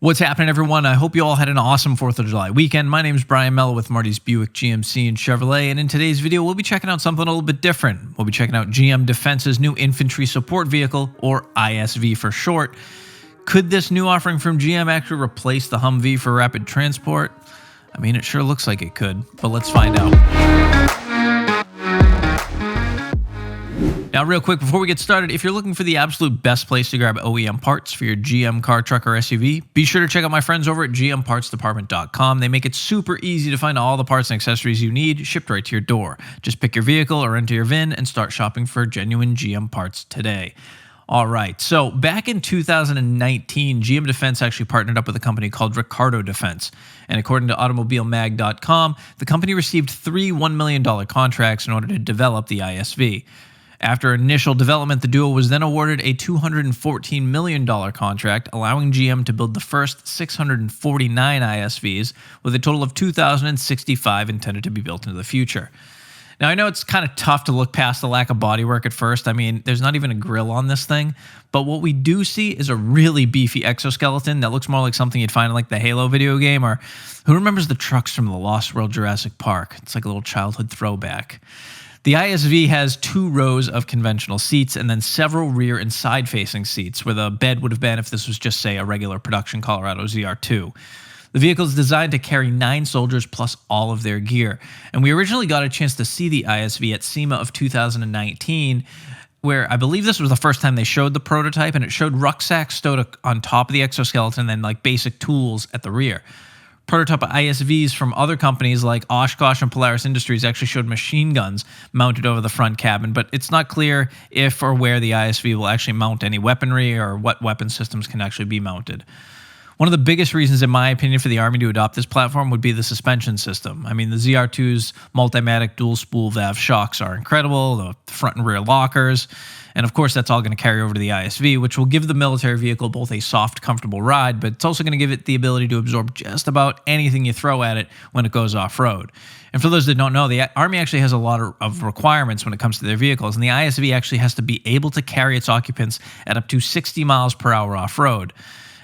What's happening, everyone? I hope you all had an awesome 4th of July weekend. My name is Brian Mello with Marty's Buick, GMC, and Chevrolet, and in today's video, we'll be checking out something a little bit different. We'll be checking out GM Defense's new Infantry Support Vehicle, or ISV for short. Could this new offering from GM actually replace the Humvee for rapid transport? I mean, it sure looks like it could, but let's find out. Now, real quick, before we get started, if you're looking for the absolute best place to grab OEM parts for your GM car, truck, or SUV, be sure to check out my friends over at gmpartsdepartment.com. They make it super easy to find all the parts and accessories you need shipped right to your door. Just pick your vehicle or enter your VIN and start shopping for genuine GM parts today. All right, so back in 2019, GM Defense actually partnered up with a company called Ricardo Defense. And according to automobilemag.com, the company received 3 $1 million contracts in order to develop the ISV. After initial development, the duo was then awarded a $214 million contract, allowing GM to build the first 649 ISVs, with a total of 2,065 intended to be built into the future. Now, I know it's kind of tough to look past the lack of bodywork at first. I mean, there's not even a grill on this thing, but what we do see is a really beefy exoskeleton that looks more like something you'd find in like the Halo video game, or who remembers the trucks from the Lost World Jurassic Park? It's like a little childhood throwback. The ISV has 2 rows of conventional seats and then several rear and side-facing seats, where the bed would have been if this was just, say, a regular production Colorado ZR2. The vehicle is designed to carry 9 soldiers plus all of their gear, and we originally got a chance to see the ISV at SEMA of 2019, where I believe this was the first time they showed the prototype, and it showed rucksacks stowed on top of the exoskeleton and then like basic tools at the rear. Prototype ISVs from other companies like Oshkosh and Polaris Industries actually showed machine guns mounted over the front cabin, but it's not clear if or where the ISV will actually mount any weaponry or what weapon systems can actually be mounted. One of the biggest reasons, in my opinion, for the Army to adopt this platform would be the suspension system. I mean, the ZR2's Multimatic dual spool valve shocks are incredible, the front and rear lockers, and of course that's all going to carry over to the ISV, which will give the military vehicle both a soft, comfortable ride, but it's also going to give it the ability to absorb just about anything you throw at it when it goes off-road. And for those that don't know, the Army actually has a lot of requirements when it comes to their vehicles, and the ISV actually has to be able to carry its occupants at up to 60 miles per hour off-road.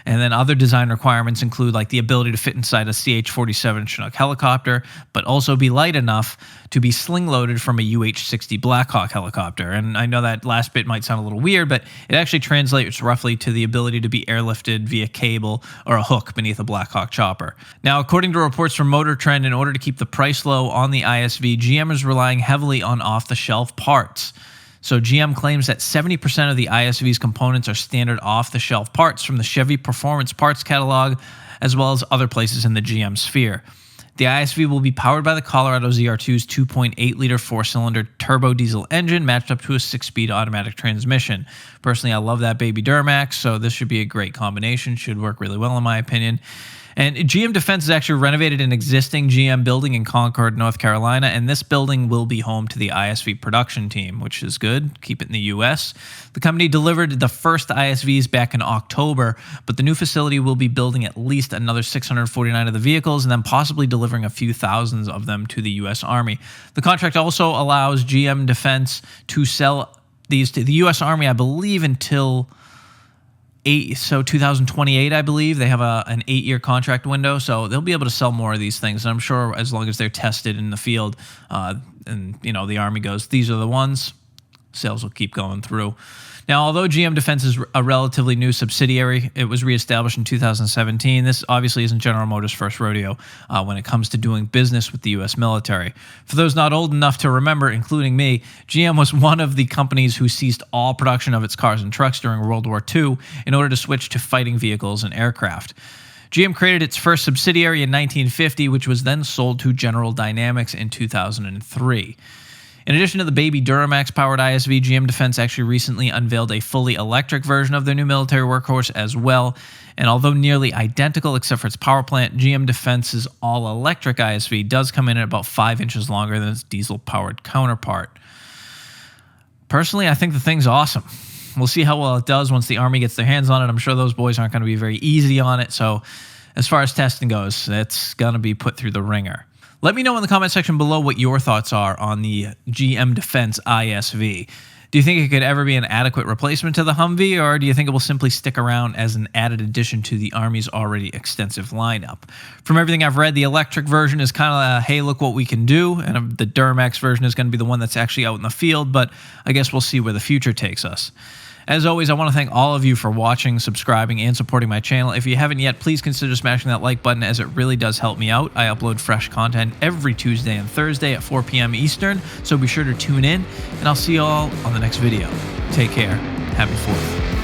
And then other design requirements include like the ability to fit inside a CH-47 Chinook helicopter, but also be light enough to be sling-loaded from a UH-60 Blackhawk helicopter. And I know that last bit might sound a little weird, but it actually translates roughly to the ability to be airlifted via cable or a hook beneath a Blackhawk chopper. Now, according to reports from Motor Trend, in order to keep the price low on the ISV, GM is relying heavily on off-the-shelf parts. So GM claims that 70% of the ISV's components are standard off-the-shelf parts from the Chevy Performance Parts catalog, as well as other places in the GM sphere. The ISV will be powered by the Colorado ZR2's 2.8-liter 4-cylinder turbo diesel engine matched up to a 6-speed automatic transmission. Personally, I love that baby Duramax, so this should be a great combination. Should work really well in my opinion. And GM Defense has actually renovated an existing GM building in Concord, North Carolina, and this building will be home to the ISV production team, which is good. Keep it in the U.S. The company delivered the first ISVs back in October, but the new facility will be building at least another 649 of the vehicles and then possibly delivering a few thousands of them to the U.S. Army. The contract also allows GM Defense to sell these to the U.S. Army, I believe, until 2028, I believe. They have an 8-year contract window, so they'll be able to sell more of these things. And I'm sure as long as they're tested in the field, and the Army goes, these are the ones, sales will keep going through. Now, although GM Defense is a relatively new subsidiary, it was reestablished in 2017. This obviously isn't General Motors' first rodeo when it comes to doing business with the U.S. military. For those not old enough to remember, including me, GM was one of the companies who ceased all production of its cars and trucks during World War II in order to switch to fighting vehicles and aircraft. GM created its first subsidiary in 1950, which was then sold to General Dynamics in 2003. In addition to the baby Duramax-powered ISV, GM Defense actually recently unveiled a fully electric version of their new military workhorse as well. And although nearly identical except for its power plant, GM Defense's all-electric ISV does come in at about 5 inches longer than its diesel-powered counterpart. Personally, I think the thing's awesome. We'll see how well it does once the Army gets their hands on it. I'm sure those boys aren't going to be very easy on it. So as far as testing goes, it's going to be put through the ringer. Let me know in the comment section below what your thoughts are on the GM Defense ISV. Do you think it could ever be an adequate replacement to the Humvee, or do you think it will simply stick around as an added addition to the Army's already extensive lineup? From everything I've read, the electric version is kind of a, hey, look what we can do, and the Duramax version is going to be the one that's actually out in the field, but I guess we'll see where the future takes us. As always, I want to thank all of you for watching, subscribing, and supporting my channel. If you haven't yet, please consider smashing that like button, as it really does help me out. I upload fresh content every Tuesday and Thursday at 4 p.m. Eastern, so be sure to tune in, and I'll see you all on the next video. Take care. Happy 4th.